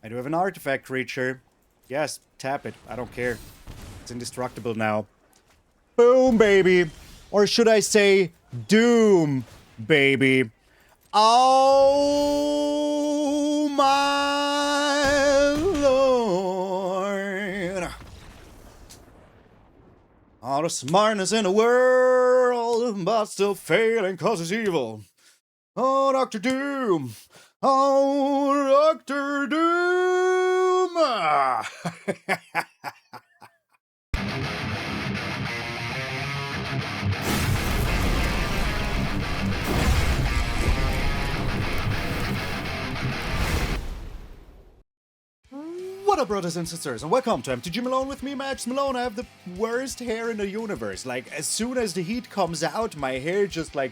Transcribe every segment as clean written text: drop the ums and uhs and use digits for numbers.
I do have an artifact creature. Yes, tap it. I don't care. It's indestructible now. Boom, baby. Or should I say, doom, baby. Oh, my lord. All the smartness in the world, but still failing cause it's evil. Oh, Dr. Doom. Oh, Dr. Doom. What up, brothers and sisters, and welcome to MTG Malone with me, MtgA Malone. I have the worst hair in the universe. Like, as soon as the heat comes out, my hair just, like,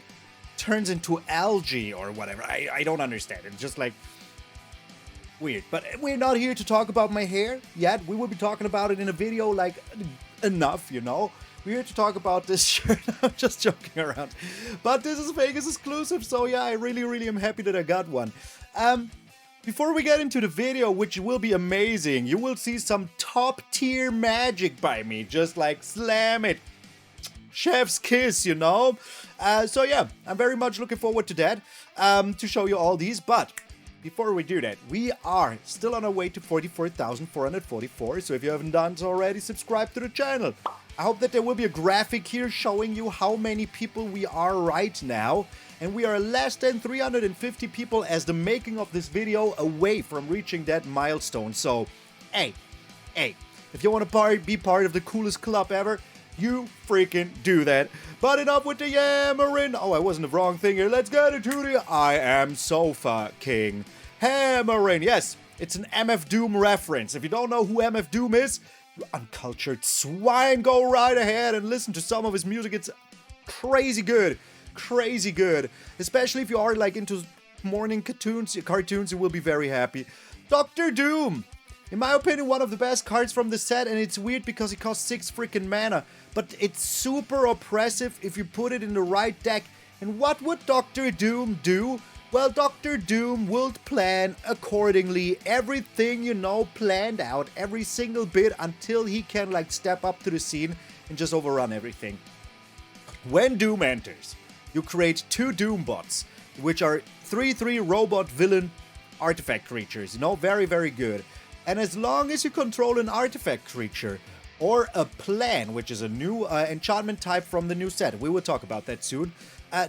turns into algae or whatever. I don't understand. It's just, like, weird. But we're not here to talk about my hair yet. We will be talking about it in a video, like, enough, you know? We're here to talk about this shirt. I'm just joking around. But this is Vegas exclusive, so yeah, I really am happy that I got one. Before we get into the video, which will be amazing, you will see some top tier magic by me. Just like slam it. Chef's kiss, you know? So yeah, I'm very much looking forward to that, to show you all these. But before we do that, we are still on our way to 44,444. So if you haven't done so already, subscribe to the channel. I hope that there will be a graphic here showing you how many people we are right now. And we are less than 350 people as the making of this video away from reaching that milestone. So, hey, if you want to be part of the coolest club ever, you freaking do that. But enough with the yammering. Oh, I wasn't the wrong thing here. Let's get into the I Am Sofa King hammering. Yes, it's an MF Doom reference. If you don't know who MF Doom is, you uncultured swine, go right ahead and listen to some of his music. It's crazy good. Crazy good. Especially if you are like into morning cartoons, you will be very happy. Dr. Doom. In my opinion, one of the best cards from the set, and it's weird because it costs 6 freaking mana, but it's super oppressive if you put it in the right deck. And what would Dr. Doom do? Well, Dr. Doom will plan accordingly. Everything, you know, planned out, every single bit until he can like step up to the scene and just overrun everything. When Doom enters, you create 2 Doom bots, which are 3/3 robot villain artifact creatures. You know, very good. And as long as you control an artifact creature or a plan, which is a new enchantment type from the new set, we will talk about that soon.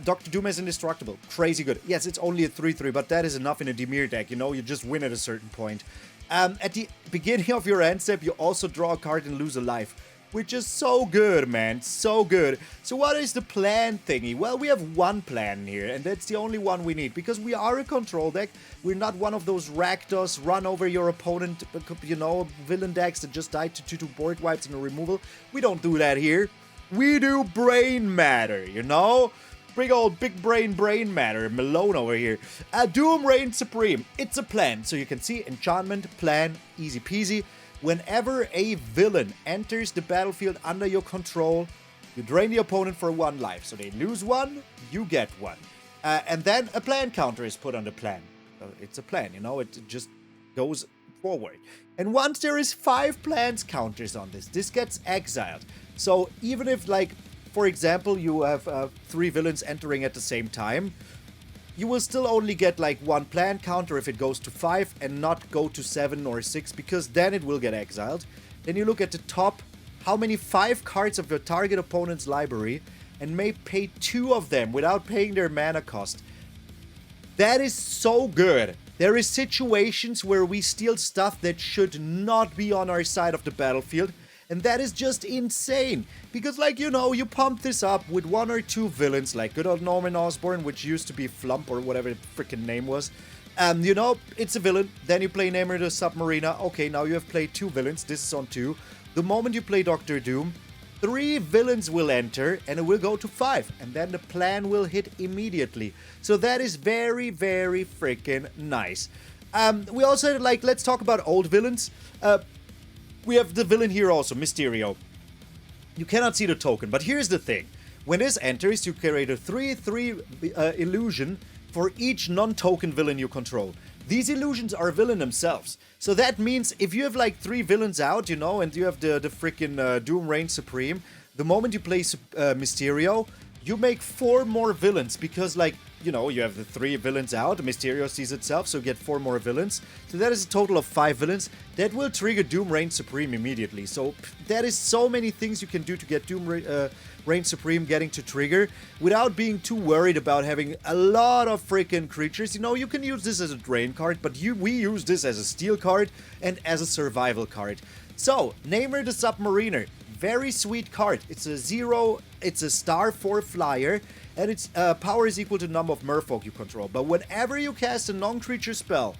Dr. Doom is indestructible. Crazy good. Yes, it's only a 3/3, but that is enough in a DIMIR deck. You know, you just win at a certain point. At the beginning of your end step, you also draw a card and lose a life, which is so good, man. So good. So what is the plan thingy? Well, we have one plan here, and that's the only one we need. Because we are a control deck. We're not one of those Rakdos, run over your opponent, you know, villain decks that just die to 2/2 board wipes and a removal. We don't do that here. We do brain matter, you know? Big old big brain matter. Malone over here. Doom reigns supreme. It's a plan. So you can see enchantment, plan, easy peasy. Whenever a villain enters the battlefield under your control, you drain the opponent for 1 life. So they lose 1, you get 1. And then a plan counter is put on the plan. It's a plan, you know, it just goes forward. And once there is 5 plans counters on this, this gets exiled. So even if, like, for example, you have 3 villains entering at the same time, you will still only get like 1 plan counter if it goes to 5 and not go to 7 or 6, because then it will get exiled. Then you look at the top, how many 5 cards of your target opponent's library, and may pay 2 of them without paying their mana cost. That is so good. There is situations where we steal stuff that should not be on our side of the battlefield. And that is just insane, because, like, you know, you pump this up with 1 or 2 villains, like good old Norman Osborn, which used to be Flump or whatever the freaking name was. You know, it's a villain. Then you play Namor the Sub-Mariner. Okay, now you have played 2 villains. This is on 2. The moment you play Dr. Doom, 3 villains will enter, and it will go to 5. And then the plan will hit immediately. So that is very freaking nice. We also, like, let's talk about old villains. We have the villain here also, Mysterio. You cannot see the token, but here's the thing. When this enters, you create a 3/3 illusion for each non-token villain you control. These illusions are villain themselves. So that means if you have like 3 villains out, you know, and you have the freaking Doom Reign Supreme, the moment you play Mysterio, you make 4 more villains because, like, you know, you have the 3 villains out, Mysterio sees itself, so you get 4 more villains. So that is a total of 5 villains. That will trigger Doom Reign Supreme immediately. So that is so many things you can do to get Doom Reign Supreme getting to trigger without being too worried about having a lot of freaking creatures. You know, you can use this as a drain card, but we use this as a steal card and as a survival card. So, Namor the Sub-Mariner. Very sweet card. It's a star 4 flyer, and its power is equal to the number of merfolk you control. But whenever you cast a non-creature spell,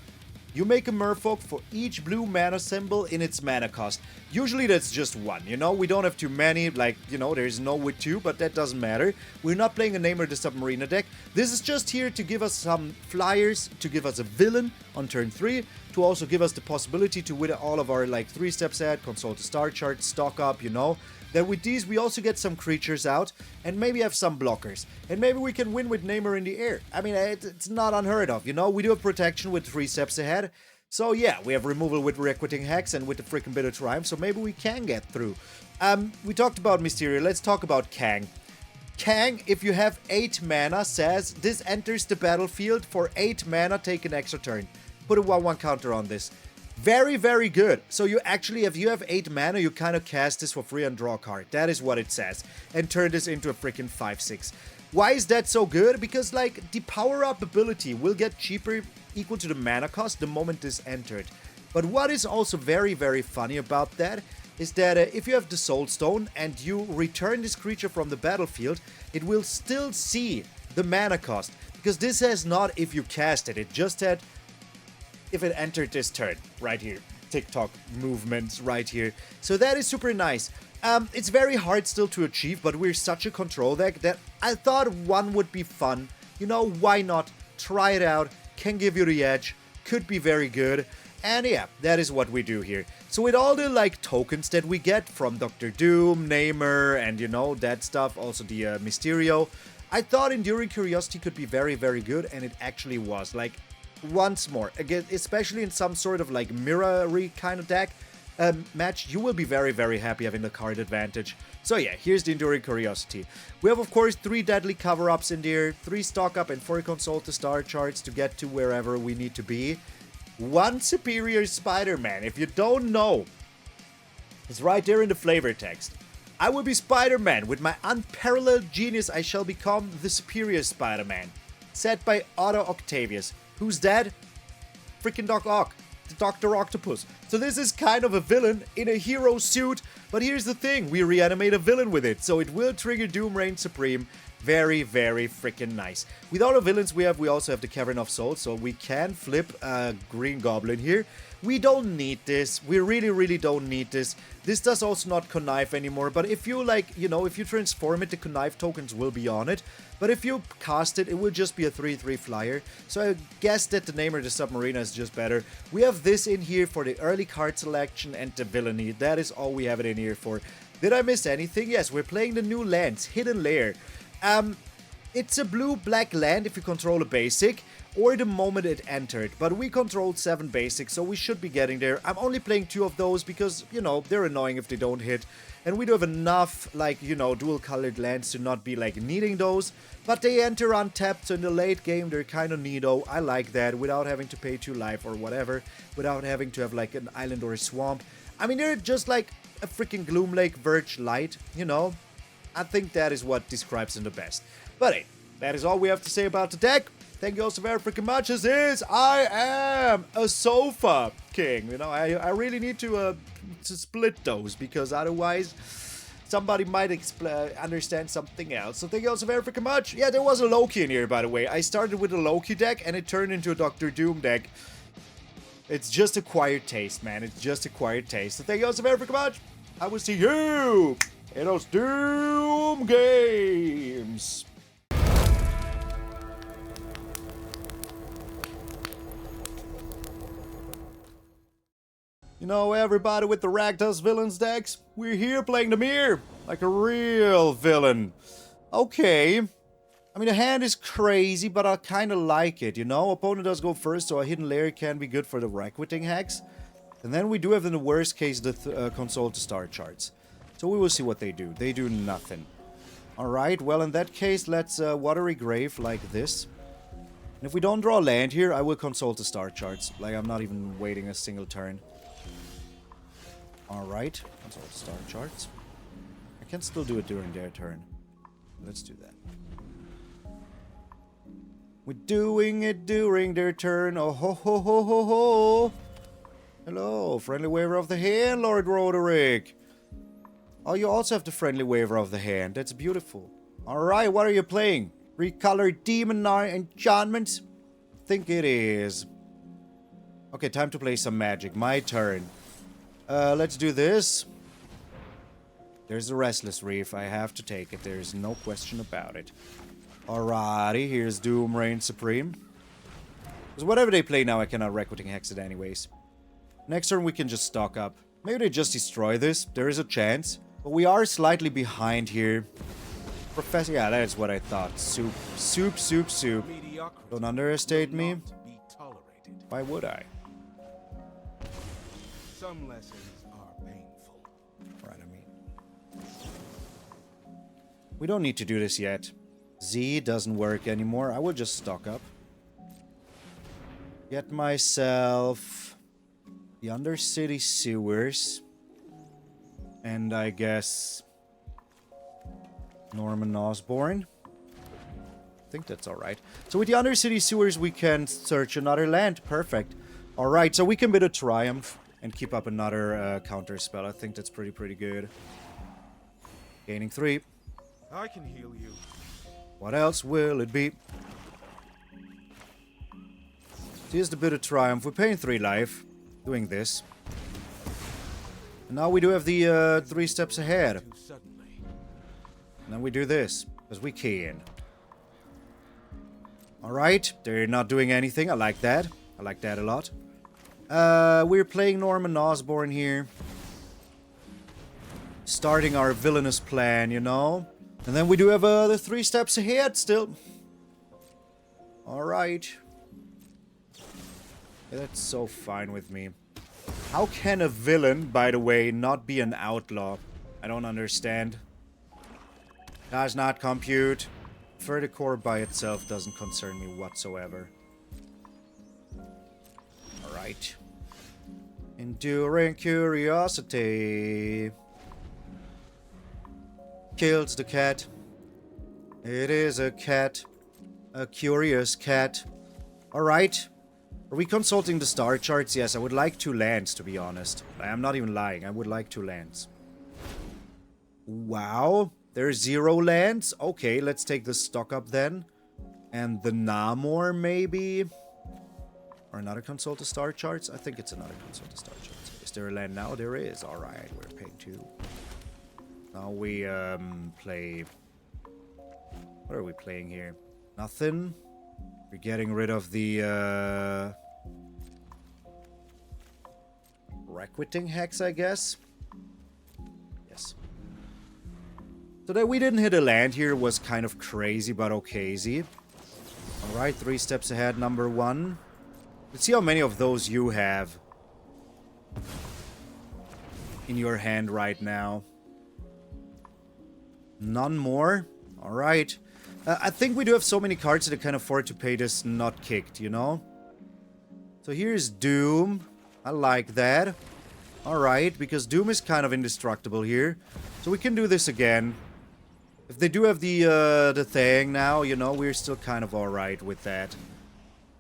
you make a merfolk for each blue mana symbol in its mana cost. Usually that's just 1, you know? We don't have too many, like, you know, there's no with 2, but that doesn't matter. We're not playing a Namor the Sub-Mariner deck. This is just here to give us some flyers, to give us a villain on turn 3, to also give us the possibility to win all of our, like, 3 steps ahead, consult the star chart, stock up, you know? Then with these, we also get some creatures out, and maybe have some blockers. And maybe we can win with Namor in the air. I mean, it's not unheard of, you know? We do have protection with 3 steps ahead. So yeah, we have removal with Requiting Hex and with the freaking Bitter Triumph, so maybe we can get through. We talked about Mysterio, let's talk about Kang. Kang, if you have 8 mana, says, this enters the battlefield for 8 mana, take an extra turn. Put a 1/1 counter on this. Very, very good. So you actually, if you have 8 mana, you kind of cast this for free and draw a card. That is what it says. And turn this into a freaking 5/6. Why is that so good? Because, like, the power-up ability will get cheaper, equal to the mana cost, the moment this entered. But what is also very, very funny about that is that if you have the Soul Stone and you return this creature from the battlefield, it will still see the mana cost. Because this has not if you cast it. It just had if it entered this turn, right here. TikTok movements right here. So that is super nice. It's very hard still to achieve, but we're such a control deck that I thought 1 would be fun. You know, why not? Try it out. Can give you the edge. Could be very good. And yeah, that is what we do here. So with all the, like, tokens that we get from Dr. Doom, Namor, and, you know, that stuff, also the Mysterio, I thought Enduring Curiosity could be very, very good, and it actually was. Like, once more, again, especially in some sort of like mirror-y kind of deck match, you will be very, very happy having the card advantage. So yeah, here's the Enduring Curiosity. We have, of course, 3 deadly cover-ups in there, 3 stock up and 4 consult the star charts to get to wherever we need to be. 1 Superior Spider-Man. If you don't know, it's right there in the flavor text. I will be Spider-Man. With my unparalleled genius, I shall become the Superior Spider-Man. Said by Otto Octavius. Who's that? Freaking Doc Ock, the Dr. Octopus. So this is kind of a villain in a hero suit, but here's the thing, we reanimate a villain with it, so it will trigger Doom Reign Supreme. Very, very freaking nice. With all the villains we also have the Cavern of Souls, so we can flip a Green Goblin here. We don't need this. We really, really don't need this. This does also not connive anymore, but if you, like, you know, if you transform it, the connive tokens will be on it. But if you cast it, it will just be a 3/3 flyer. So I guess that the Namor the Sub-Mariner is just better. We have this in here for the early card selection and the villainy. That is all we have it in here for. Did I miss anything? Yes, we're playing the new lands, Hidden Lair. It's a blue-black land if you control a basic, or the moment it entered, but we controlled 7 basics, so we should be getting there. I'm only playing 2 of those because, you know, they're annoying if they don't hit, and we do have enough, like, you know, dual-colored lands to not be, like, needing those, but they enter untapped, so in the late game, they're kind of neato. I like that, without having to pay 2 life or whatever, without having to have, like, an island or a swamp. I mean, they're just like a freaking Gloomlake Verge light, you know? I think that is what describes them the best. But hey, that is all we have to say about the deck. Thank you all so very freaking much. This is I am a sofa king. You know, I really need to split those because otherwise somebody might understand something else. So thank you all so very freaking much. Yeah, there was a Loki in here, by the way. I started with a Loki deck and it turned into a Doctor Doom deck. It's just acquired taste, man. It's just acquired taste. So thank you all so very freaking much. I will see you in those Doom games. You know, everybody with the Rakdos villains decks, we're here playing DIMIR like a real villain. Okay, I mean, the hand is crazy, but I kind of like it, you know? Opponent does go first, so a Hidden Lair can be good for the Requiting Hex. And then we do have, in the worst case, the console to start charts. So we will see what they do. They do nothing. Alright, well, in that case, let's Watery Grave like this. And if we don't draw land here, I will console to start charts. Like, I'm not even waiting a single turn. Alright, console to start charts. I can still do it during their turn. Let's do that. We're doing it during their turn. Oh ho ho ho ho ho. Hello, friendly waiver of the hand, Lord Roderick. Oh, you also have the friendly waiver of the hand. That's beautiful. Alright, what are you playing? Recolored DIMIR enchantments? I think it is. Okay, time to play some magic. My turn. Let's do this. There's the Restless Reef. I have to take it. There's no question about it. Alrighty, here's Doom Reign Supreme. Because whatever they play now, I cannot Requiting Hex it anyways. Next turn, we can just stock up. Maybe they just destroy this. There is a chance. But we are slightly behind here. Professor, yeah, that's what I thought. Soup, soup, soup, soup. Don't underestimate me. Why would I? Some lessons are painful. Right, I mean. We don't need to do this yet. Z doesn't work anymore. I will just stock up. Get myself the Undercity Sewers. And I guess Norman Osborn. I think that's alright. So with the Undercity Sewers, we can search another land. Perfect. Alright, so we can bid a Triumph and keep up another counter spell. I think that's pretty good. Gaining 3. I can heal you. What else will it be? So here's the bit of Triumph. We're paying 3 life. Doing this. And now we do have the 3 steps ahead. And then we do this. Because we can. Alright. They're not doing anything. I like that. I like that a lot. We're playing Norman Osborn here. Starting our villainous plan, you know? And then we do have the 3 steps ahead still. Alright. Yeah, that's so fine with me. How can a villain, by the way, not be an outlaw? I don't understand. Does not compute. Further core by itself doesn't concern me whatsoever. Alright. Enduring curiosity kills the cat. It is a cat. A curious cat. Alright. Are we consulting the star charts? Yes, I would like 2 lands, to be honest. I am not even lying. I would like 2 lands. Wow. There's 0 lands? Okay, let's take the stock up then. And the Namor, maybe? Or another consult the star charts? I think it's another consult the star charts. Is there a land now? There is. Alright, we're paying 2. Now we play... What are we playing here? Nothing. We're getting rid of the Requiting Hex, I guess. Yes. So that we didn't hit a land here was kind of crazy, but okay-zy. Alright, 3 steps ahead, number 1. Let's see how many of those you have in your hand right now. None more? Alright. I think we do have so many cards that I can afford to pay this not kicked, you know? So here's Doom. I like that. Alright, because Doom is kind of indestructible here. So we can do this again. If they do have the thing now, you know, we're still kind of alright with that.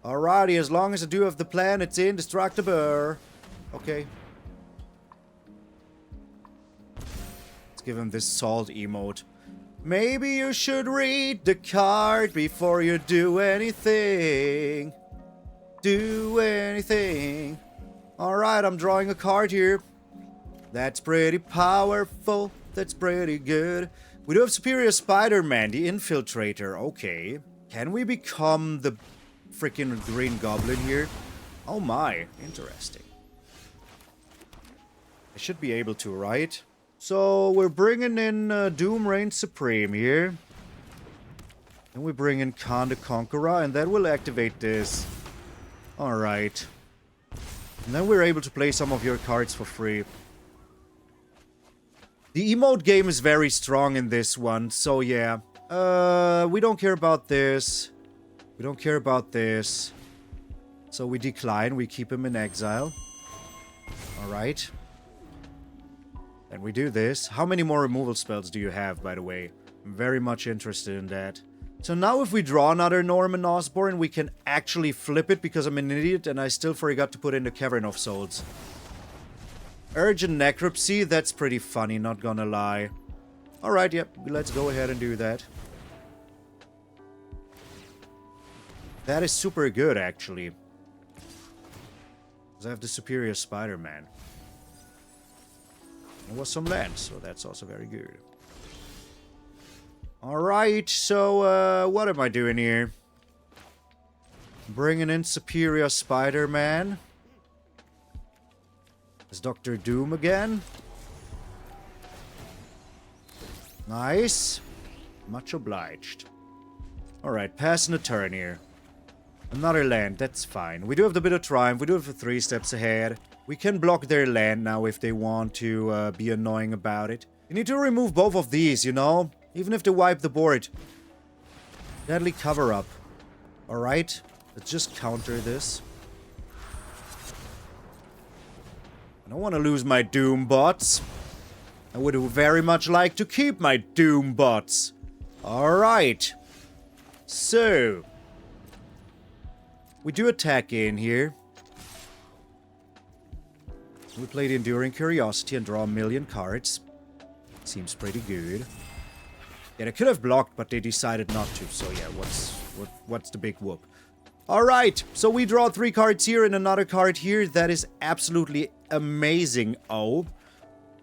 Alrighty, as long as I do have the plan, it's indestructible. Okay. Let's give him this salt emote. Maybe you should read the card before you do anything. Do anything. Alright, I'm drawing a card here. That's pretty powerful. That's pretty good. We do have Superior Spider-Man, the Infiltrator. Okay. Can we become the freaking Green Goblin here? Oh my, interesting. I should be able to, right? So, we're bringing in Doom Reign Supreme here. Then we bring in Kang the Conqueror, and that will activate this. Alright. And then we're able to play some of your cards for free. The emote game is very strong in this one, so yeah. We don't care about this. We don't care about this. So we decline, we keep him in exile. Alright. And we do this. How many more removal spells do you have, by the way? I'm very much interested in that. So now if we draw another Norman Osborn, we can actually flip it because I'm an idiot and I still forgot to put in the Cavern of Souls. Urgent Necropsy, that's pretty funny, not gonna lie. Alright, yep, let's go ahead and do that. That is super good, actually. Because I have the superior Spider-Man. There was some land, so that's also very good. Alright, so, what am I doing here? Bringing in superior Spider-Man. It's Dr. Doom again. Nice. Much obliged. Alright, passing a turn here. Another land, that's fine. We do have the bit of Triumph, we do have the 3 steps ahead. We can block their land now if they want to be annoying about it. You need to remove both of these, you know? Even if they wipe the board. Deadly cover-up. Alright, let's just counter this. I don't want to lose my Doom bots. I would very much like to keep my Doom bots. Alright. So. We do attack in here. We play the Enduring Curiosity and draw 1,000,000 cards. Seems pretty good. Yeah, they could have blocked, but they decided not to. So yeah, what's the big whoop? Alright, so we draw 3 cards here and another card here. That is absolutely amazing. Oh.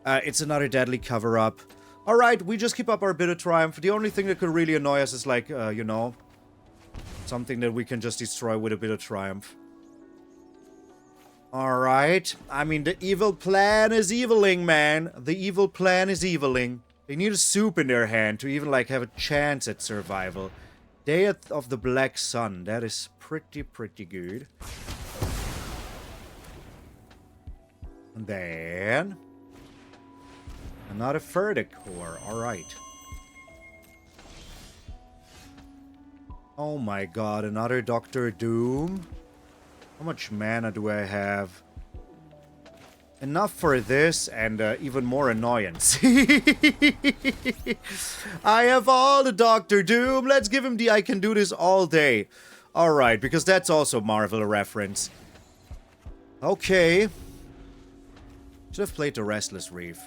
It's another deadly cover-up. Alright, we just keep up our bit of Triumph. The only thing that could really annoy us is like, you know, something that we can just destroy with a bit of Triumph. Alright. I mean, the evil plan is eviling, man. The evil plan is eviling. They need a soup in their hand to even, like, have a chance at survival. Day of the Black Sun. That is pretty good. And then another Verdict Core. Alright. Oh my god, another Dr. Doom. How much mana do I have? Enough for this and even more annoyance. I have all the Dr. Doom. Let's give him the I can do this all day. Alright, because that's also Marvel reference. Okay. Should have played the Restless Reef.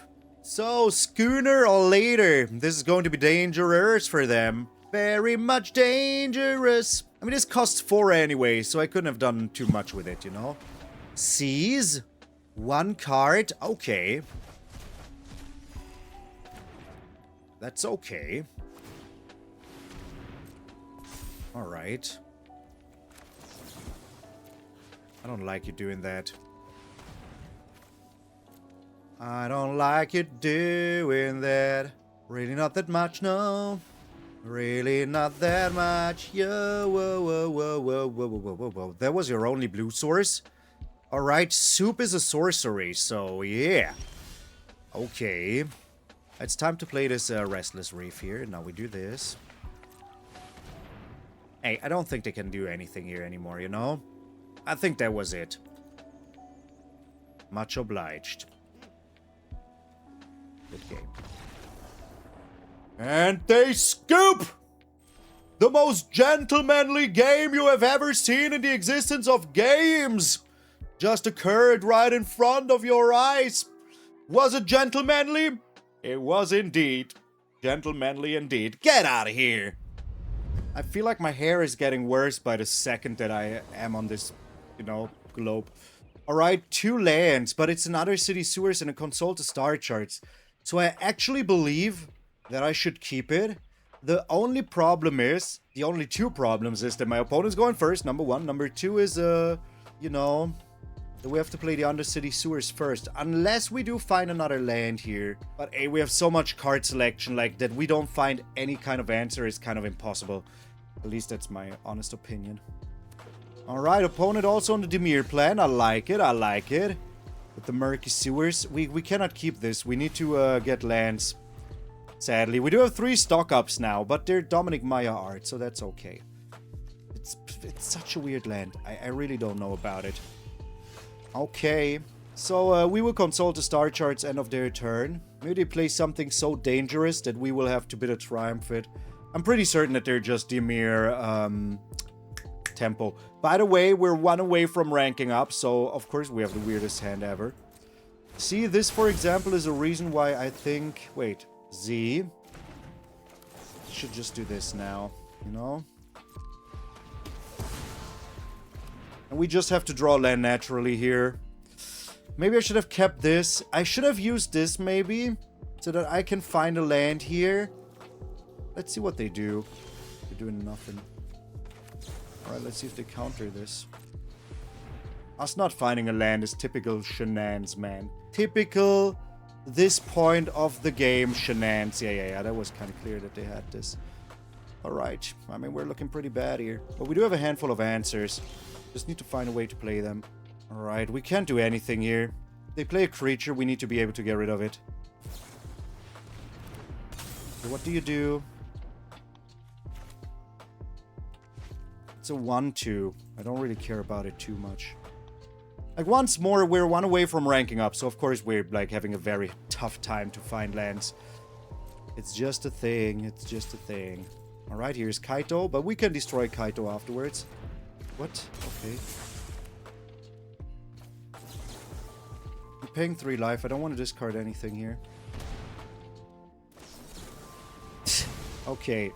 So, Schooner or later. This is going to be dangerous for them. Very much dangerous. I mean, this costs 4 anyway, so I couldn't have done too much with it, you know? Seize. 1 card. Okay. That's okay. Alright. I don't like you doing that. I don't like you doing that. Really not that much, no. Really not that much. Yo, whoa, whoa, whoa, whoa, whoa, whoa, whoa, whoa. That was your only blue source? Alright, soup is a sorcery, so yeah. Okay. It's time to play this Restless Reef here. Now we do this. Hey, I don't think they can do anything here anymore, you know? I think that was it. Much obliged. Good game. And they scoop! The most gentlemanly game you have ever seen in the existence of games! Just occurred right in front of your eyes. Was it gentlemanly? It was indeed. Gentlemanly indeed. Get out of here! I feel like my hair is getting worse by the second that I am on this, you know, globe. Alright, 2 lands, but it's an Undercity Sewers and a Console to Star Charts. So I actually believe that I should keep it. The only problem is, the only 2 problems is that my opponent's going first, number 1. Number 2 is, you know, that we have to play the Undercity Sewers first. Unless we do find another land here. But hey, we have so much card selection, like, that we don't find any kind of answer is kind of impossible. At least that's my honest opinion. Alright, opponent also on the DIMIR plan. I like it, I like it. With the Murky Sewers. We cannot keep this. We need to get lands. Sadly. We do have 3 stock-ups now, but they're Dominic Maya art, so that's okay. It's such a weird land. I really don't know about it. Okay. So, we will consult the star charts end of their turn. Maybe they play something so dangerous that we will have to bid a triumph it. I'm pretty certain that they're just DIMIR, tempo. By the way, we're 1 away from ranking up, so of course we have the weirdest hand ever. See, this, for example, is a reason why I think... Wait, Z... should just do this now, you know? And we just have to draw land naturally here. Maybe I should have kept this. I should have used this, maybe, so that I can find a land here. Let's see what they do. They're doing nothing. Alright, let's see if they counter this. Us not finding a land is typical shenanigans, man. Typical this point of the game shenanigans. Yeah. That was kind of clear that they had this. Alright. I mean, we're looking pretty bad here. But we do have a handful of answers. Just need to find a way to play them. Alright, we can't do anything here. They play a creature, we need to be able to get rid of it. So what do you do? It's a 1-2. I don't really care about it too much. Like, once more, we're 1 away from ranking up, so of course we're, like, having a very tough time to find lands. It's just a thing, it's just a thing. Alright, here's Kaito, but we can destroy Kaito afterwards. What? Okay. We're paying 3 life, I don't want to discard anything here. Okay.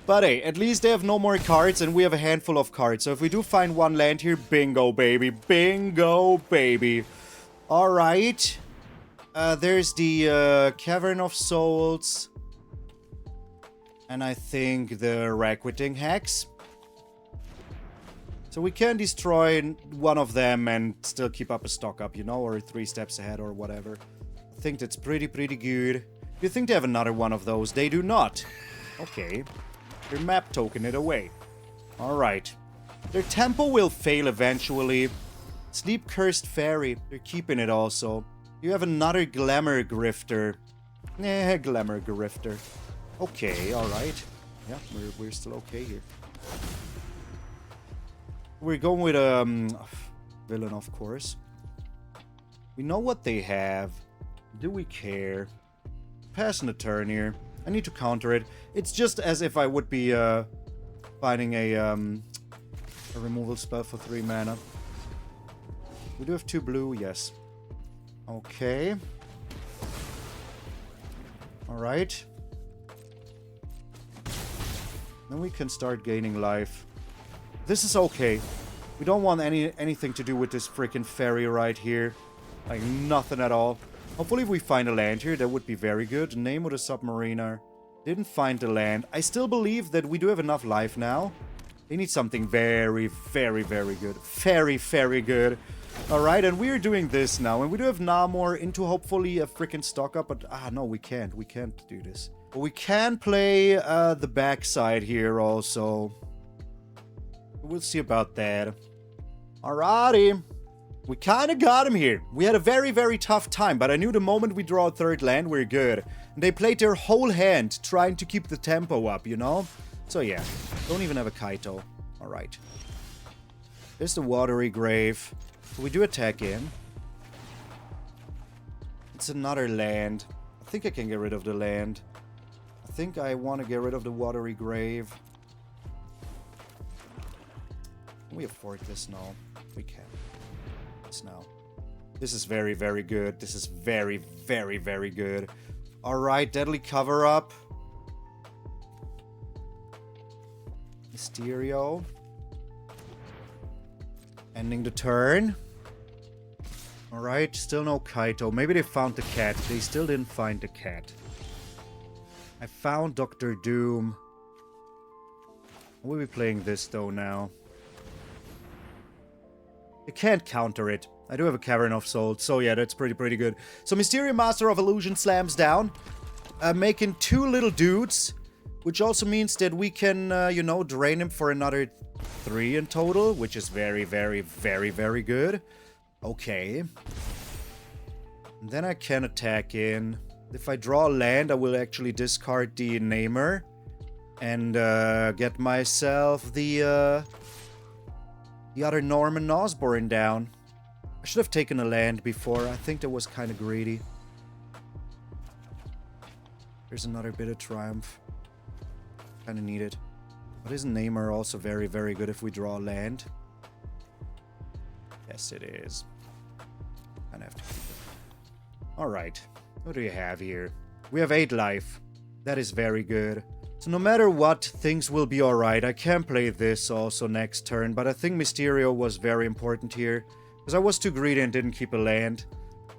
But hey, at least they have no more cards and we have a handful of cards. So if we do find 1 land here, bingo, baby. Bingo, baby. Alright. There's the Cavern of Souls. And I think the Requiting Hex. So we can destroy one of them and still keep up a stock up, you know, or 3 steps ahead or whatever. I think that's pretty good. Do you think they have another one of those? They do not. Okay. They're map token it away. Alright. Their tempo will fail eventually. Sleep Cursed Fairy. They're keeping it also. You have another Glamour Grifter. Glamour Grifter. Okay, alright. Yeah, we're still okay here. We're going with villain, of course. We know what they have. Do we care? Passing the turn here. I need to counter it. It's just as if I would be finding a removal spell for 3 mana. We do have 2 blue, yes. Okay. Alright. Then we can start gaining life. This is okay. We don't want anything to do with this freaking fairy right here. Like, nothing at all. Hopefully if we find a land here, that would be very good. Namor the Sub-Mariner. Didn't find the land. I still believe that we do have enough life now. They need something very good. Very good. Alright, and we are doing this now. And we do have Namor into hopefully a freaking stock up. But, no, we can't. We can't do this. But we can play the backside here also. We'll see about that. Alrighty. We kind of got him here. We had a very tough time, but I knew the moment we draw a 3rd land, we're good. And they played their whole hand trying to keep the tempo up, you know? So yeah, don't even have a Kaito. Alright. There's the Watery Grave. We do attack in. It's another land. I think I can get rid of the land. I think I want to get rid of the Watery Grave. Can we afford this? No, we can. Now. This is very good. This is very good. Alright, Deadly Cover-Up. Mysterio. Ending the turn. Alright, still no Kaito. Maybe they found the cat. They still didn't find the cat. I found Dr. Doom. We'll be playing this though now. I can't counter it. I do have a Cavern of Souls, so yeah, that's pretty good. So Mysterio, Master of Illusion, slams down, making 2 little dudes. Which also means that we can, you know, drain him for another 3 in total, which is very, very, very, very good. Okay. And then I can attack in. If I draw land, I will actually discard the Namor and get myself the other Norman Osborn down. I should have taken a land before. I think that was kind of greedy. There's another bit of triumph. Kind of need it. But isn't Namor also very, very good if we draw land? Yes, it is. Kind of have to keep it. Alright. What do you have here? We have 8 life. That is very good. So no matter what, things will be alright. I can play this also next turn, but I think Mysterio was very important here. Because I was too greedy and didn't keep a land.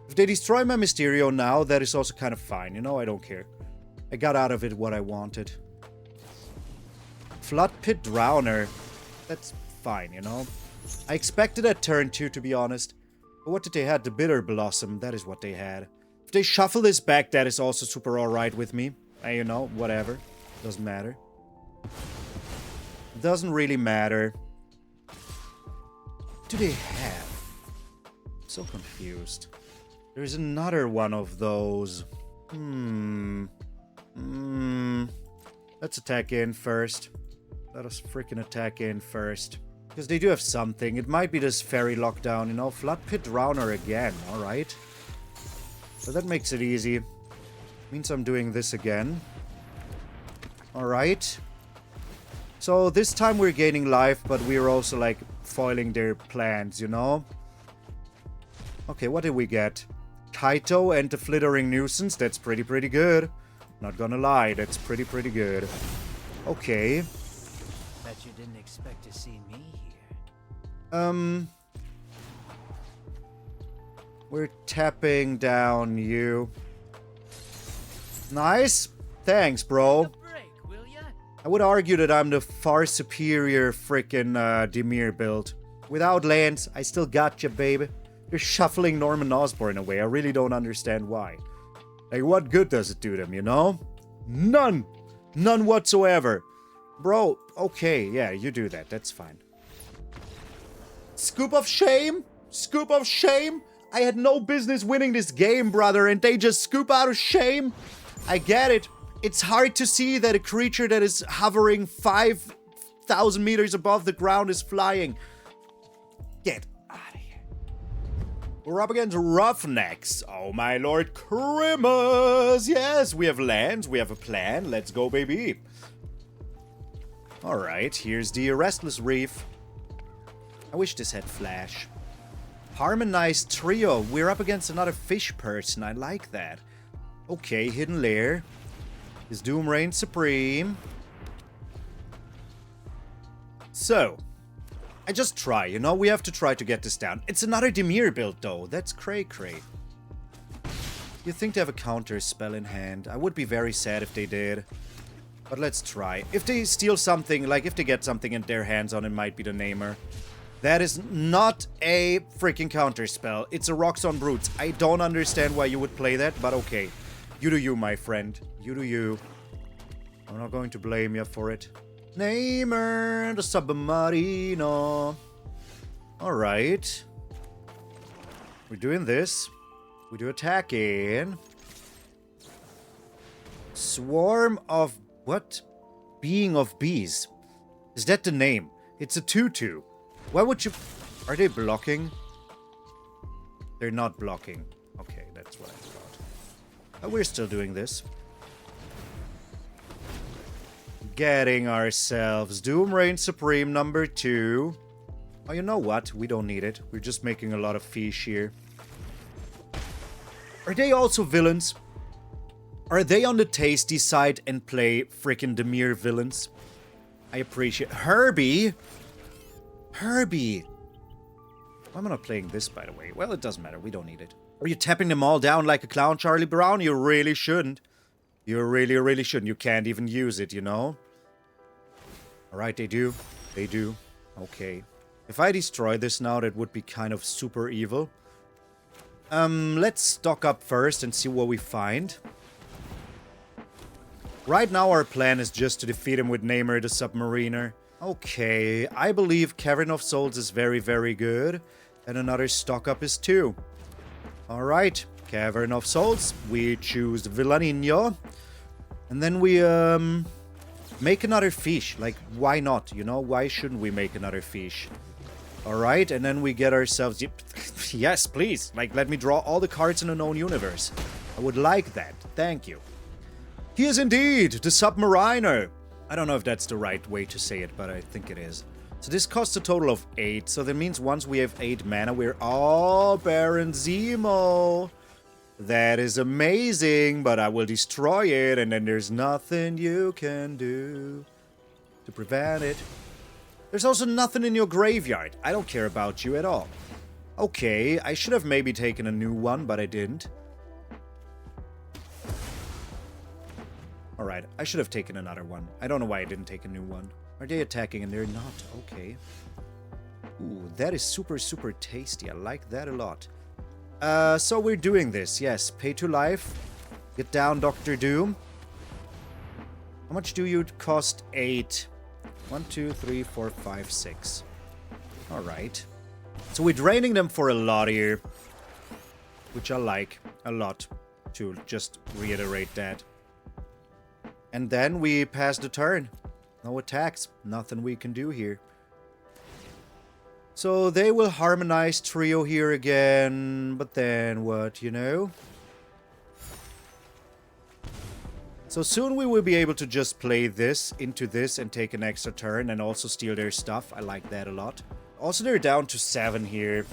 If they destroy my Mysterio now, that is also kind of fine. You know, I don't care. I got out of it what I wanted. Flood Pit Drowner. That's fine, you know. I expected at turn 2, to be honest. But what did they have? The Bitter Blossom. That is what they had. If they shuffle this back, that is also super alright with me. You know, whatever. Doesn't matter. Doesn't really matter. What do they have? I'm so confused. There's another one of those. Let's attack in first. Let us freaking attack in first. Because they do have something. It might be this fairy lockdown, you know. Flood Pit Drowner again, alright. So that makes it easy. Means I'm doing this again. Alright. So this time we're gaining life, but we're also like foiling their plans, you know. Okay, what did we get? Kaito and the Flittering Nuisance. That's pretty good. Not gonna lie, that's pretty good. Okay. Bet you didn't expect to see me here. We're tapping down you. Nice. Thanks, bro. Break, will ya? I would argue that I'm the far superior frickin' DIMIR build. Without lands, I still got you, baby. You're shuffling Norman Osborn away. I really don't understand why. Like, what good does it do them, you know? None! None whatsoever. Bro, okay, yeah, you do that. That's fine. Scoop of shame? Scoop of shame? I had no business winning this game, brother, and they just scoop out of shame? I get it. It's hard to see that a creature that is hovering 5,000 meters above the ground is flying. Get out of here. We're up against Roughnecks. Oh my lord, Crimmers. Yes, we have lands, we have a plan. Let's go, baby. Alright, here's the Restless Reef. I wish this had flash. Harmonized Trio. We're up against another fish person. I like that. Okay, Hidden Lair. His Doom reigns supreme. So, I just try, you know? We have to try to get this down. It's another DIMIR build, though. That's cray-cray. You think they have a counter spell in hand? I would be very sad if they did. But let's try. If they steal something, like if they get something in their hands on, it might be the Namor. That is not a freaking counter spell. It's a Rocks on Brutes. I don't understand why you would play that, but okay. You do you, my friend. You do you. I'm not going to blame you for it. Namor the Sub-Mariner. Alright. We're doing this. We do attacking. Swarm of... what? Being of Bees. Is that the name? It's a 2/2. Why would you... Are they blocking? They're not blocking. Okay, that's what I thought. But we're still doing this. Getting ourselves Doom reigns supreme number 2. Oh, you know what? We don't need it. We're just making a lot of fish here. Are they also villains? Are they on the tasty side and play frickin' DIMIR villains? I appreciate... Herbie! Herbie! Why am I not playing this, by the way? Well, it doesn't matter. We don't need it. Are you tapping them all down like a clown, Charlie Brown? You really shouldn't. You really, really shouldn't. You can't even use it, you know? Alright, they do. They do. Okay. If I destroy this now, that would be kind of super evil. Let's stock up first and see what we find. Right now our plan is just to defeat him with Namor the Sub-Mariner. Okay, I believe Cavern of Souls is very, very good. And another stock up is 2. Alright, Cavern of Souls. We choose Villanino. And then we, make another fish. Like, why not? You know, why shouldn't we make another fish? Alright, and then we get ourselves... Yes, please. Like, let me draw all the cards in a known universe. I would like that. Thank you. He is indeed the Sub-Mariner. I don't know if that's the right way to say it, but I think it is. So this costs a total of 8. So that means once we have 8 mana, we're... Oh, Baron Zemo. That is amazing, but I will destroy it, and then there's nothing you can do to prevent it. There's also nothing in your graveyard. I don't care about you at all. Okay, I should have maybe taken a new one, but I didn't. Alright, I should have taken another one. I don't know why I didn't take a new one. Are they attacking and they're not? Okay. Ooh, that is super, super tasty. I like that a lot. So we're doing this, yes. Pay to life. Get down, Dr. Doom. How much do you cost? 8. 1, 2, 3, 4, 5, 6. Alright. So we're draining them for a lot here. Which I like a lot. To just reiterate that. And then we pass the turn. No attacks. Nothing we can do here. So they will harmonize trio here again. But then what, you know? So soon we will be able to just play this into this and take an extra turn and also steal their stuff. I like that a lot. Also, they're down to 7 here.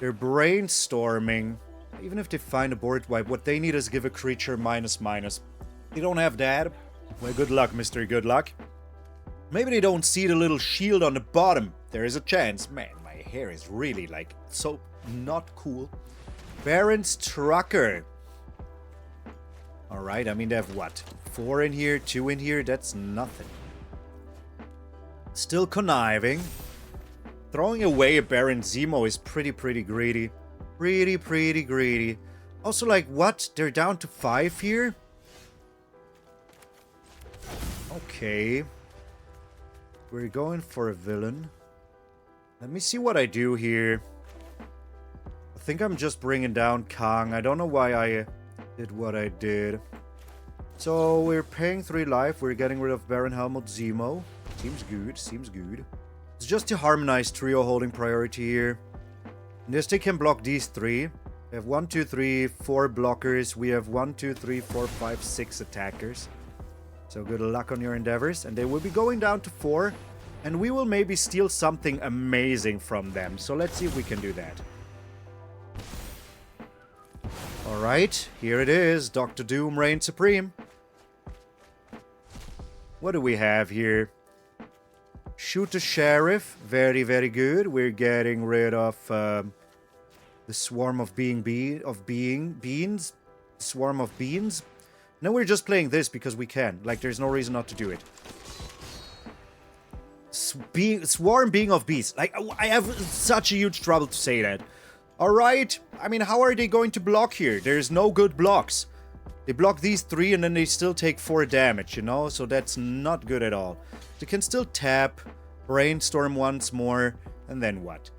They're brainstorming. Even if they find a board wipe, what they need is give a creature -/. They don't have that. Well, good luck, Mr. Good Luck. Maybe they don't see the little shield on the bottom. There is a chance. Man, my hair is really, like, so not cool. Baron's Trucker. Alright, I mean, they have what? 4 in here, 2 in here? That's nothing. Still conniving. Throwing away a Baron Zemo is pretty greedy. Pretty greedy. Also, like, what? They're down to 5 here? Okay. We're going for a villain. Let me see what I do here. I think I'm just bringing down Kang. I don't know why I did what I did. So we're paying 3 life. We're getting rid of Baron Helmut Zemo. Seems good. Seems good. It's just a harmonized trio holding priority here. And yes, they can block these 3. We have 1, 2, 3, 4 blockers. We have 1, 2, 3, 4, 5, 6 attackers. So good luck on your endeavors. And they will be going down to 4. And we will maybe steal something amazing from them. So let's see if we can do that. Alright, here it is. Dr. Doom reigns supreme. What do we have here? Shoot the sheriff. Very good. We're getting rid of the swarm of beans. Swarm of beans. Now we're just playing this because we can. Like, there's no reason not to do it. Swarm being of bees. Like, I have such a huge trouble to say that. Alright. I mean, how are they going to block here? There's no good blocks. They block these 3 and then they still take 4 damage, you know? So that's not good at all. They can still tap, brainstorm once more, and then what?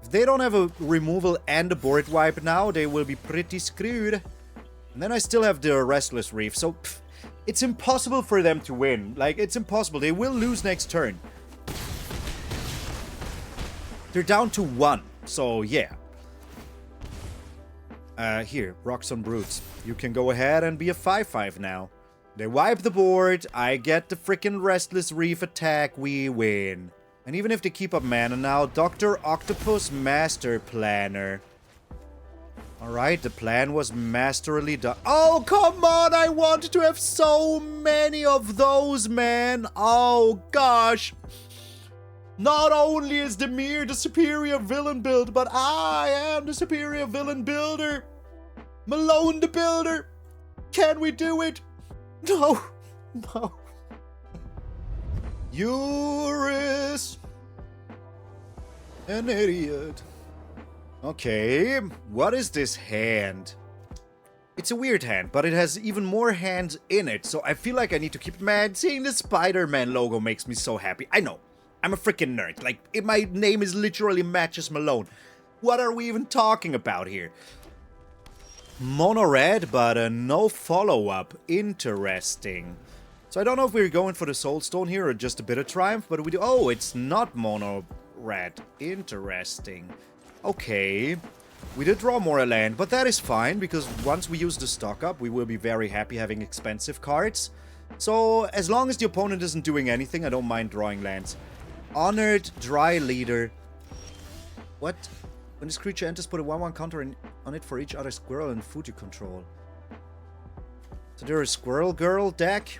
If they don't have a removal and a board wipe now, they will be pretty screwed. And then I still have the Restless Reef, so it's impossible for them to win. Like, it's impossible. They will lose next turn. They're down to 1, so yeah. Here, Rocks on Brutes. You can go ahead and be a 5/5 now. They wipe the board, I get the freaking Restless Reef attack, we win. And even if they keep up mana now, Dr. Octopus Master Planner. Alright, the plan was masterly done. Oh, come on, I want to have so many of those, man. Oh, gosh. Not only is DIMIR the superior villain build, but I am the superior villain builder. Malone the Builder. Can we do it? No. No. You're an idiot. Okay, what is this hand? It's a weird hand, but it has even more hands in it, so I feel like I need to keep it. Man, seeing the Spider-Man logo makes me so happy. I know, I'm a freaking nerd. Like, my name is literally Matches Malone. What are we even talking about here? Mono red, but no follow-up. Interesting. So I don't know if we're going for the Soul Stone here or just a bit of Triumph, but we do. Oh, it's not mono red. Interesting. Okay. We did draw more land, but that is fine, because once we use the stock up, we will be very happy having expensive cards. So, as long as the opponent isn't doing anything, I don't mind drawing lands. Honored Dry Leader. What? When this creature enters, put a 1/1 counter on it for each other squirrel and food you control. So there's a Squirrel Girl deck.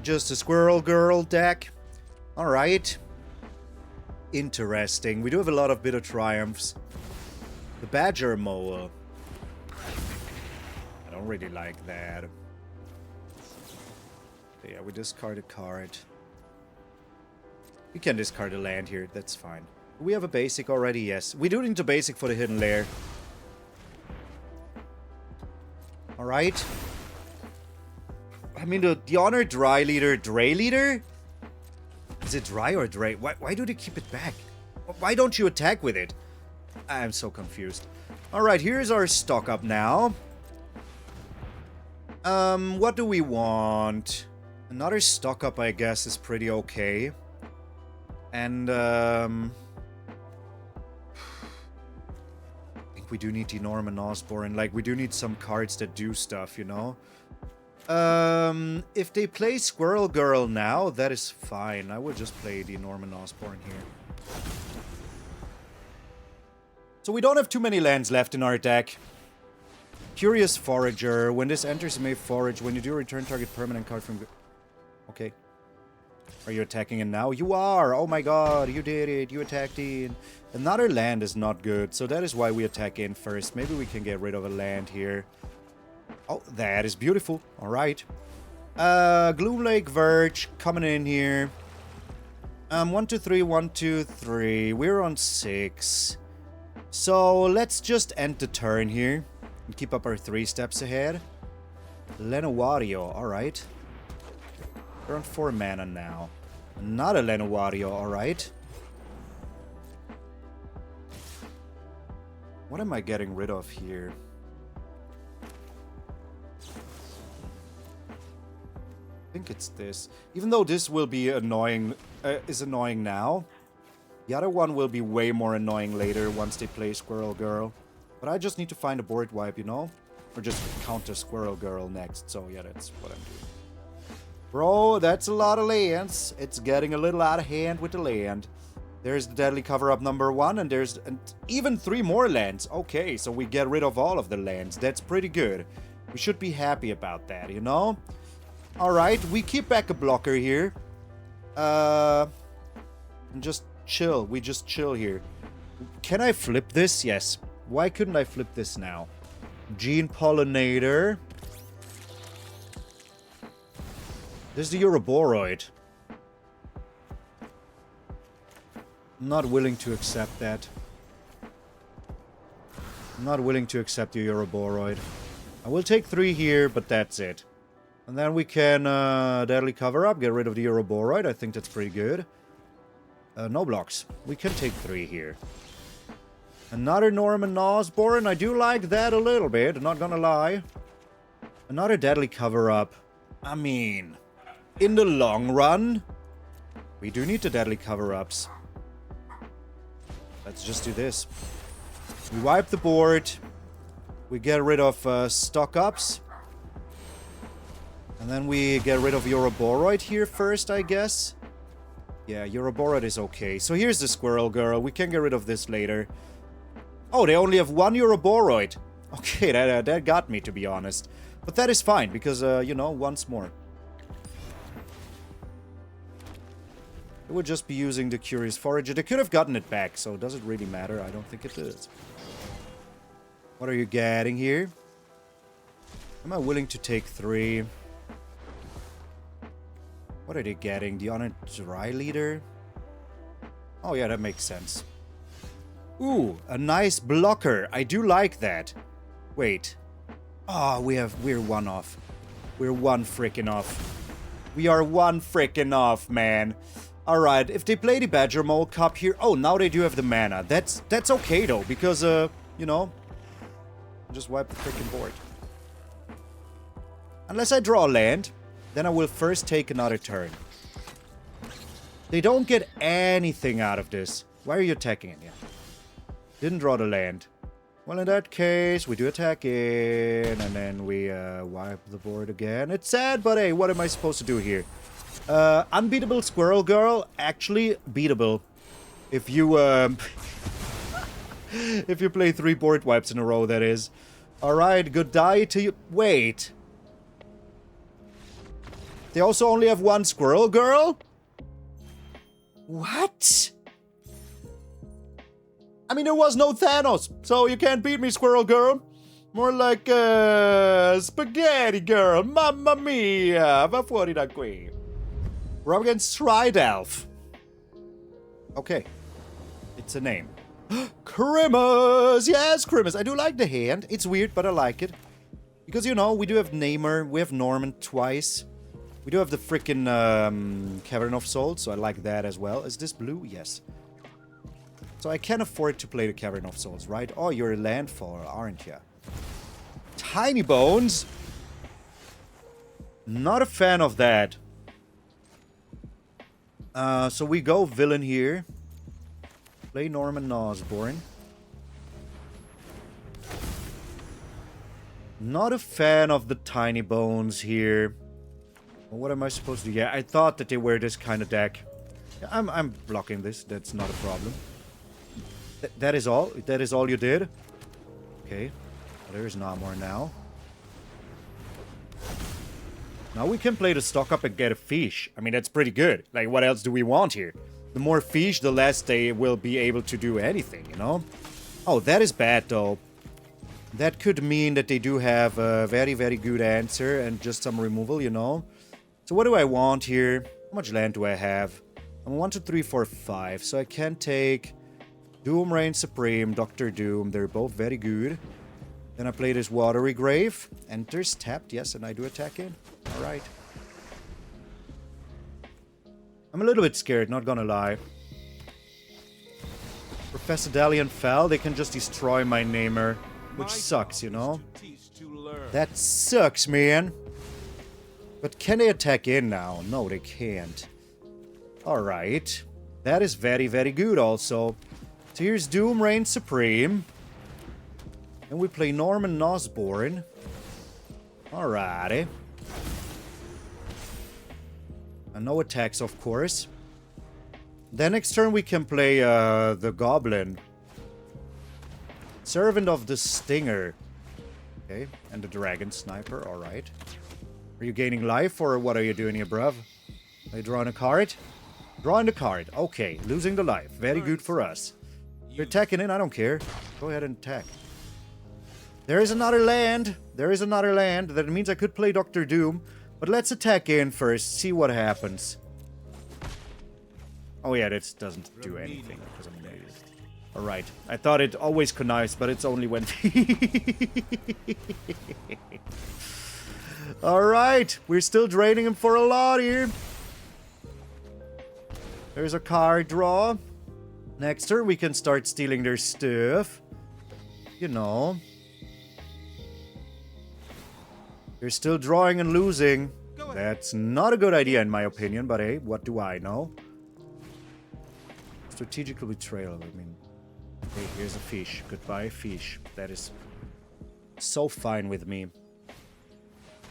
Just a Squirrel Girl deck. Alright. Interesting. We do have a lot of Bitter Triumphs. The Badger Mower. I don't really like that. Yeah, we discard a card. We can discard a land here, that's fine. Do we have a basic already? Yes. We do need a basic for the Hidden Lair. Alright. I mean, the Honored Dry Leader... Dray Leader? Is it dry or dray? Why do they keep it back? Why don't you attack with it? I'm so confused. Alright, here's our stock up now. What do we want? Another stock up, I guess, is pretty okay. And, I think we do need the Norman Osborn. Like, we do need some cards that do stuff, you know? If they play Squirrel Girl now, that is fine. I will just play the Norman Osborn here. So we don't have too many lands left in our deck. Curious Forager. When this enters, you may forage. When you do, return target permanent card from... Okay. Are you attacking it now? You are! Oh my god, you did it. You attacked in. Another land is not good, so that is why we attack in first. Maybe we can get rid of a land here. Oh, that is beautiful. Alright. Gloomlake Verge coming in here. 1, 2, 3, 1, 2, 3. We're on 6. So let's just end the turn here and keep up our 3 steps ahead. Lenowario, alright. We're on 4 mana now. Not a Lenowario, alright. What am I getting rid of here? I think it's this. Even though this will be annoying, is annoying now, the other one will be way more annoying later once they play Squirrel Girl. But I just need to find a board wipe, you know? Or just counter Squirrel Girl next. So yeah, that's what I'm doing. Bro, that's a lot of lands. It's getting a little out of hand with the land. There's the Deadly Cover-Up number 1, and there's even 3 more lands. Okay, so we get rid of all of the lands. That's pretty good. We should be happy about that, you know? Alright, we keep back a blocker here. And just chill. We just chill here. Can I flip this? Yes. Why couldn't I flip this now? Gene Pollinator. There's the Ouroboros. I'm not willing to accept that. I'm not willing to accept the Ouroboros. I will take 3 here, but that's it. And then we can Deadly Cover-Up, get rid of the Ouroboros. I think that's pretty good. No blocks. We can take 3 here. Another Norman Osborn. I do like that a little bit, not gonna lie. Another Deadly Cover-Up. I mean, in the long run, we do need the Deadly Cover-Ups. Let's just do this. We wipe the board. We get rid of stock-ups. And then we get rid of Ouroboros here first, I guess. Yeah, Ouroboros is okay. So here's the Squirrel Girl. We can get rid of this later. Oh, they only have 1 Ouroboros. Okay, that got me, to be honest. But that is fine, because, you know, once more. They would just be using the Curious Forager. They could have gotten it back, so does it really matter? I don't think it does. What are you getting here? Am I willing to take 3? What are they getting? The Honored Dry Leader? Oh yeah, that makes sense. Ooh, a nice blocker. I do like that. Wait, Oh, we're one off. We're one freaking off. We are one freaking off, man. Alright, if they play the Badger Mole Cup here... Oh, now they do have the mana. That's okay, though, because, you know... Just wipe the freaking board. Unless I draw a land, then I will first take another turn. They don't get anything out of this. Why are you attacking it? Yeah. Didn't draw the land. Well, in that case, we do attack in, and then we wipe the board again. It's sad, but hey, what am I supposed to do here? Unbeatable Squirrel Girl, actually beatable. If you, if you play 3 board wipes in a row, that is. Alright, good die to you. Wait. They also only have 1 Squirrel Girl? What? I mean, there was no Thanos, so you can't beat me, Squirrel Girl. More like, Spaghetti Girl. Mamma mia, va fuori da qui. We're up against Stride Elf. Okay. It's a name. Grimace! Yes, Grimace. I do like the hand. It's weird, but I like it. Because, you know, we do have Namor, we have Norman twice. We do have the freaking Cavern of Souls, so I like that as well. Is this blue? Yes. So I can afford to play the Cavern of Souls, right? Oh, you're a landfall, aren't you? Tiny Bones? Not a fan of that. So we go villain here. Play Norman Osborn. Not a fan of the Tiny Bones here. Well, what am I supposed to do? Yeah, I thought that they were this kind of deck. Yeah, I'm blocking this. That's not a problem. That is all? That is all you did? Okay. Well, there is Namor now. Now we can play the stock up and get a fish. I mean, that's pretty good. Like, what else do we want here? The more fish, the less they will be able to do anything, you know? Oh, that is bad, though. That could mean that they do have a very, very good answer and just some removal, you know? So what do I want here? How much land do I have? I'm 1, 2, 3, 4, 5. So I can take Doom, Reign Supreme, Dr. Doom. They're both very good. Then I play this Watery Grave. Enters, tapped, yes, and I do attack in. Alright. I'm a little bit scared, not gonna lie. Professor Dalian fell, they can just destroy my Namor. Which sucks, you know? That sucks, man. But can they attack in now? No, they can't. Alright. That is very, very good also. So here's Doom Reign Supreme. And we play Norman Osborn. Alrighty. And no attacks, of course. Then next turn we can play the Goblin. Servant of the Stinger. Okay, and the Dragon Sniper, alright. Are you gaining life, or what are you doing here, bruv? Are you drawing a card? Drawing the card, okay. Losing the life, very good for us. You're attacking in, I don't care. Go ahead and attack. There is another land. There is another land. That means I could play Dr. Doom. But let's attack in first, see what happens. Oh yeah, this doesn't do anything, because I'm amazed. Alright, I thought it always connived, but it's only when... Alright, we're still draining him for a lot here. There's a card draw. Next turn, we can start stealing their stuff. You know. They're still drawing and losing. That's not a good idea in my opinion, but hey, what do I know? Strategical betrayal, I mean... Hey, here's a fish. Goodbye, fish. That is so fine with me.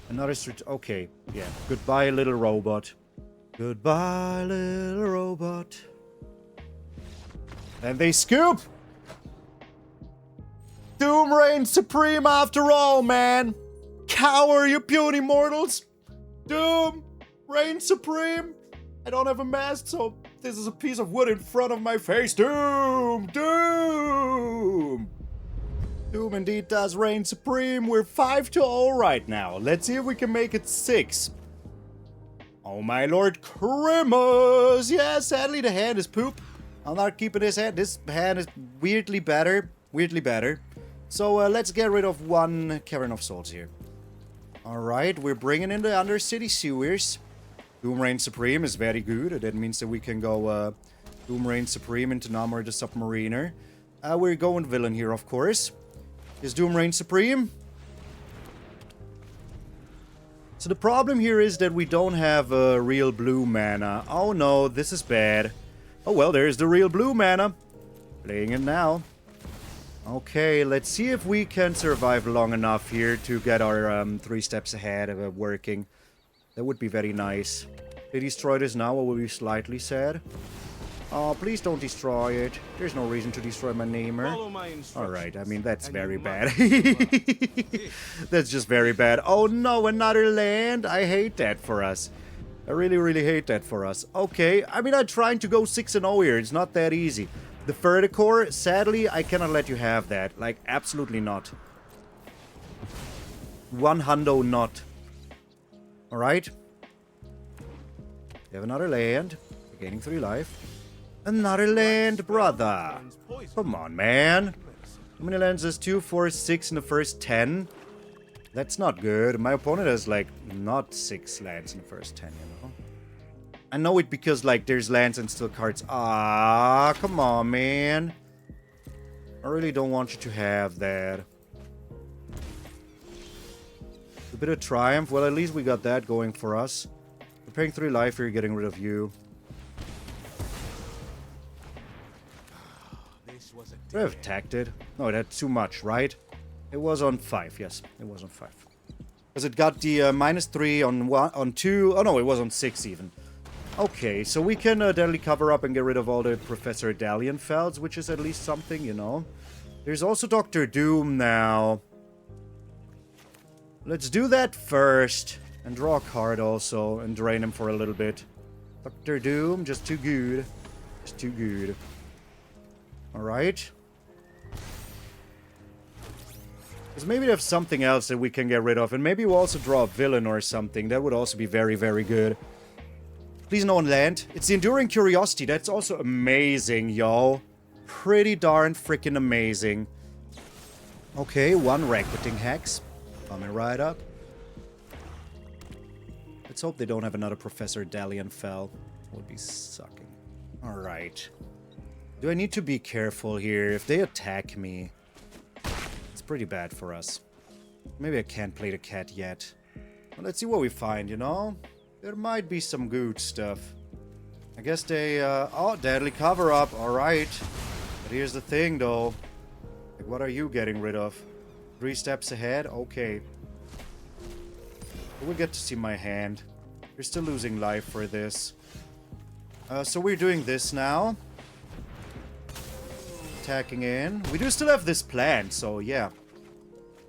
Another okay, yeah. Goodbye, little robot. Goodbye, little robot. And they scoop! Doom reigns supreme after all, man! Cower, you puny mortals! Doom reigns supreme! I don't have a mask, so this is a piece of wood in front of my face. Doom! Doom! Doom indeed does reign supreme. We're 5-0 right now. Let's see if we can make it 6. Oh my lord, Grimace! Yeah, sadly the hand is poop. I'm not keeping this hand. This hand is weirdly better. Weirdly better. So let's get rid of one Cavern of Souls here. Alright, we're bringing in the Undercity Sewers. Doom Reign Supreme is very good. That means that we can go Doom Reign Supreme into Namor the Sub-Mariner. We're going villain here, of course. Is Doom Reign Supreme? So the problem here is that we don't have real blue mana. Oh no, this is bad. Oh well, there's the real blue mana. Playing it now. Okay, let's see if we can survive long enough here to get our 3 steps ahead of working. That would be very nice. If they destroy this now, I will be slightly sad. Oh, please don't destroy it. There's no reason to destroy my Namor. Alright, I mean, that's very bad. That's just very bad. Oh no, another land? I hate that for us. I really, really hate that for us. Okay, I mean, I'm trying to go 6-0 here. It's not that easy. The Verticore, sadly, I cannot let you have that. Like, absolutely not. 100 not. Alright. We have another land. We're gaining 3 life. Another land, brother. Come on, man. How many lands is 2, 4, 6 in the first 10? That's not good. My opponent has, like, not 6 lands in the first 10, you know? I know it because, like, there's lands and still cards. Ah, come on, man. I really don't want you to have that. A bit of triumph. Well, at least we got that going for us. We're paying 3 life here, getting rid of you. Could I have attacked it? No, that's too much, right? It was on 5, yes. It was on 5. Because it got the -3 on 2. Oh no, it was on 6 even. Okay, so we can deadly cover up and get rid of all the Professor Dalian Felds, which is at least something, you know. There's also Dr. Doom now. Let's do that first. And draw a card also, and drain him for a little bit. Dr. Doom, just too good. Just too good. Alright. Because maybe there's something else that we can get rid of. And maybe we'll also draw a villain or something. That would also be very, very good. Please no on land. It's the Enduring Curiosity. That's also amazing, yo. Pretty darn freaking amazing. Okay, 1 Requiting Hex. Coming right up. Let's hope they don't have another Professor Dalian Fel. Would be sucking. Alright. Do I need to be careful here? If they attack me, it's pretty bad for us. Maybe I can't play the cat yet. Well, let's see what we find, you know? There might be some good stuff. I guess they, oh, deadly cover-up, alright. But here's the thing, though. Like, what are you getting rid of? 3 steps ahead? Okay. We'll get to see my hand. We're still losing life for this. So we're doing this now. Attacking in. We do still have this plan, so yeah.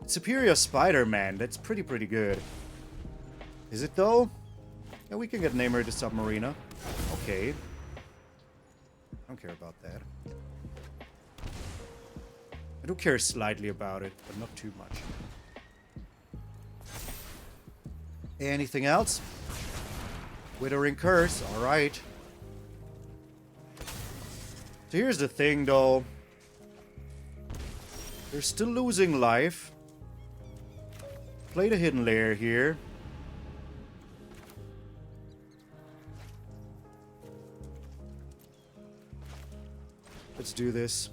Superior Spider-Man, that's pretty good. Is it though? Yeah, we can get Namor the Sub-Mariner. Okay. I don't care about that. I do care slightly about it, but not too much. Anything else? Withering Curse, alright. So here's the thing though. They're still losing life. Play the Hidden Lair here. Let's do this.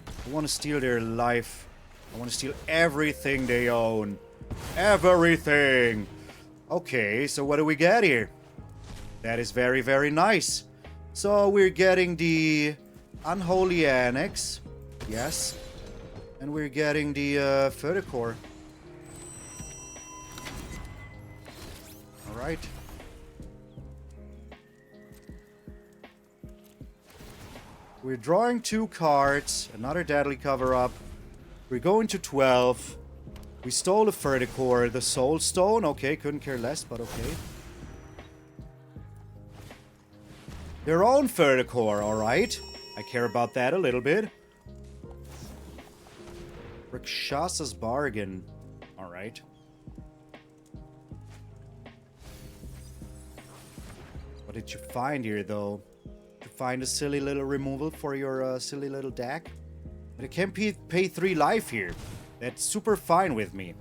I want to steal their life. I want to steal everything they own. Everything! Okay, so what do we get here? That is very nice. So we're getting the Unholy Annex. Yes. And we're getting the Verticore. Alright. We're drawing 2 cards. Another Deadly Cover-Up. We're going to 12. We stole the Verticore. The Soul Stone. Okay, couldn't care less, but okay. Their own Verticore, alright. I care about that a little bit. Rakshasa's Bargain. Alright. What did you find here, though? Did you find a silly little removal for your silly little deck? But I can't pay 3 life here. That's super fine with me.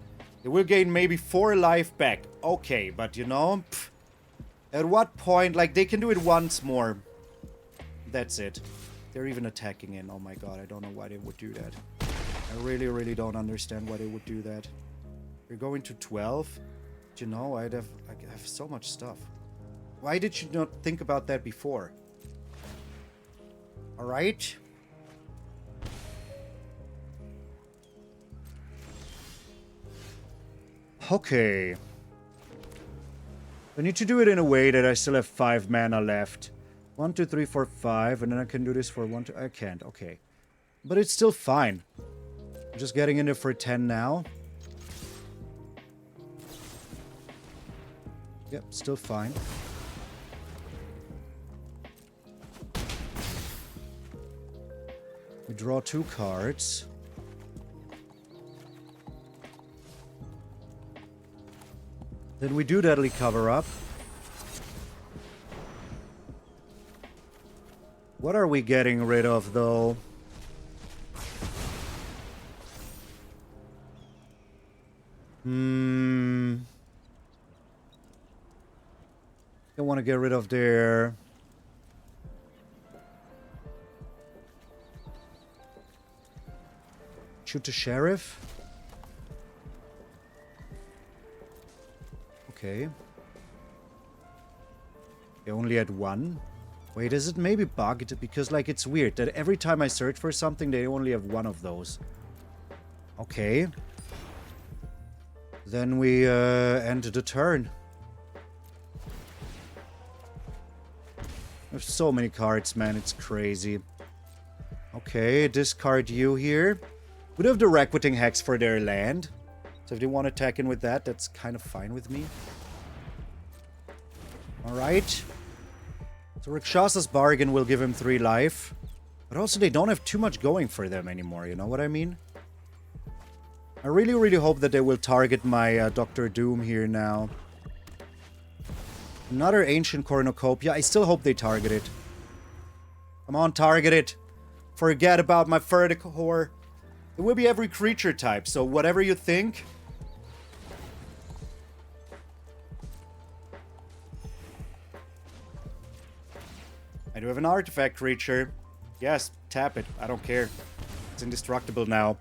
They will gain maybe 4 life back. Okay, but you know, at what point, like, they can do it once more. That's it. They're even attacking in. Oh my god, I don't know why they would do that. I really, really don't understand why they would do that. You're going to 12? But you know, I have so much stuff. Why did you not think about that before? Alright. Okay. I need to do it in a way that I still have 5 mana left. 1, 2, 3, 4, 5, and then I can do this for 1, 2... I can't, okay. But it's still fine. I'm just getting in there for 10 now. Yep, still fine. We draw 2 cards. Then we do Deadly Cover-Up. What are we getting rid of, though? I want to get rid of their... Shoot the Sheriff? Okay. They only had 1. Wait, is it maybe bugged? Because, like, it's weird that every time I search for something, they only have 1 of those. Okay. Then we end the turn. There's so many cards, man. It's crazy. Okay, discard you here. We do have the Requiting Hex for their land. So if they want to attack in with that, that's kind of fine with me. Alright. So Rakshasa's Bargain will give him 3 life. But also they don't have too much going for them anymore, you know what I mean? I really, really hope that they will target my Dr. Doom here now. Another Ancient Cornucopia. I still hope they target it. Come on, target it. Forget about my Verticore. It will be every creature type, so whatever you think. I do have an artifact creature. Yes, tap it. I don't care. It's indestructible now.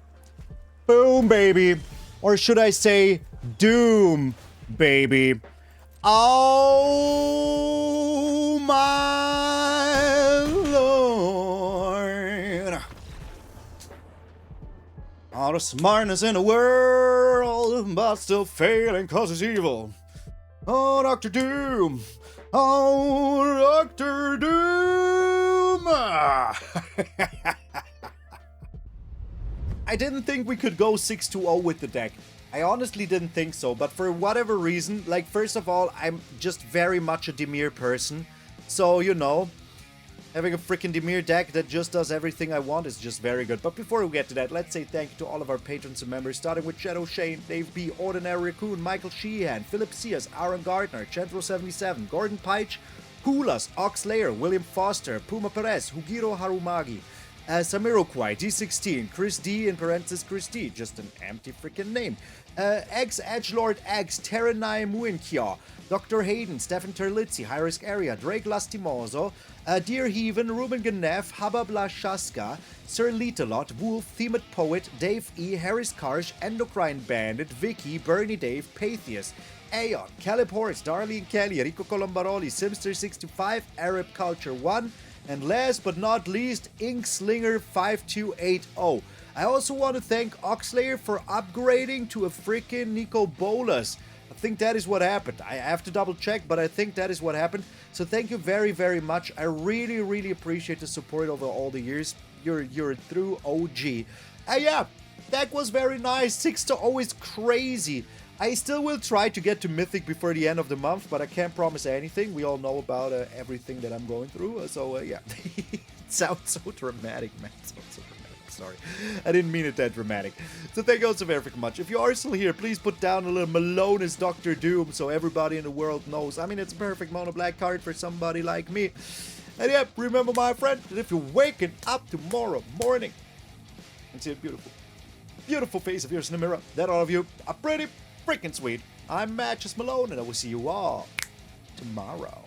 Boom, baby. Or should I say, Doom, baby. Oh, my Lord. All the smartness in the world, but still failing cause it's evil. Oh, Dr. Doom. Oh, Dr. Doom. I didn't think we could go 6-0 with the deck. I honestly didn't think so, but for whatever reason, like, first of all, I'm just very much a DIMIR person. So, you know, having a freaking DIMIR deck that just does everything I want is just very good. But before we get to that, let's say thank you to all of our patrons and members, starting with Shadow Shane, Dave B, Ordinary Raccoon, Michael Sheehan, Philip Sears, Aaron Gardner, Chentro77, Gordon Peich, Hulas, Oxlayer, William Foster, Puma Perez, Hugiro Harumagi, Samiroquai, D16, Chris D, in parentheses Chris D, just an empty freaking name. X Edgelord X, Terranai Muinkya, Dr. Hayden, Stefan Terlitzi, High Risk Area, Drake Lastimoso, Dear Heaven, Ruben Ganef, Hababla Shaska, Sir Litalot, Wolf, Themed Poet, Dave E, Harris Karsh, Endocrine Bandit, Vicky, Bernie Dave, Patheus, Aeon, Caleb Horse, Darlene Kelly, Rico Colombaroli, Simster65, Arab Culture 1, and last but not least, Inkslinger5280. I also want to thank Oxlayer for upgrading to a freaking Nico Bolas. I think that is what happened. I have to double check, but I think that is what happened. So thank you very, very much. I really, really appreciate the support over all the years. You're a true OG. Yeah, that was very nice. 6-0 is crazy. I still will try to get to Mythic before the end of the month, but I can't promise anything. We all know about everything that I'm going through, so yeah. It sounds so dramatic, man. It sounds so dramatic. Sorry, I didn't mean it that dramatic. So thank you all so very much. If you are still here, please put down a little Malone as Dr. Doom so everybody in the world knows. I mean, it's a perfect mono black card for somebody like me. And yeah, remember, my friend, that if you're waking up tomorrow morning And see a beautiful, beautiful face of yours in the mirror. That all of you are pretty freaking sweet. I'm MtgA Malone, and I will see you all tomorrow.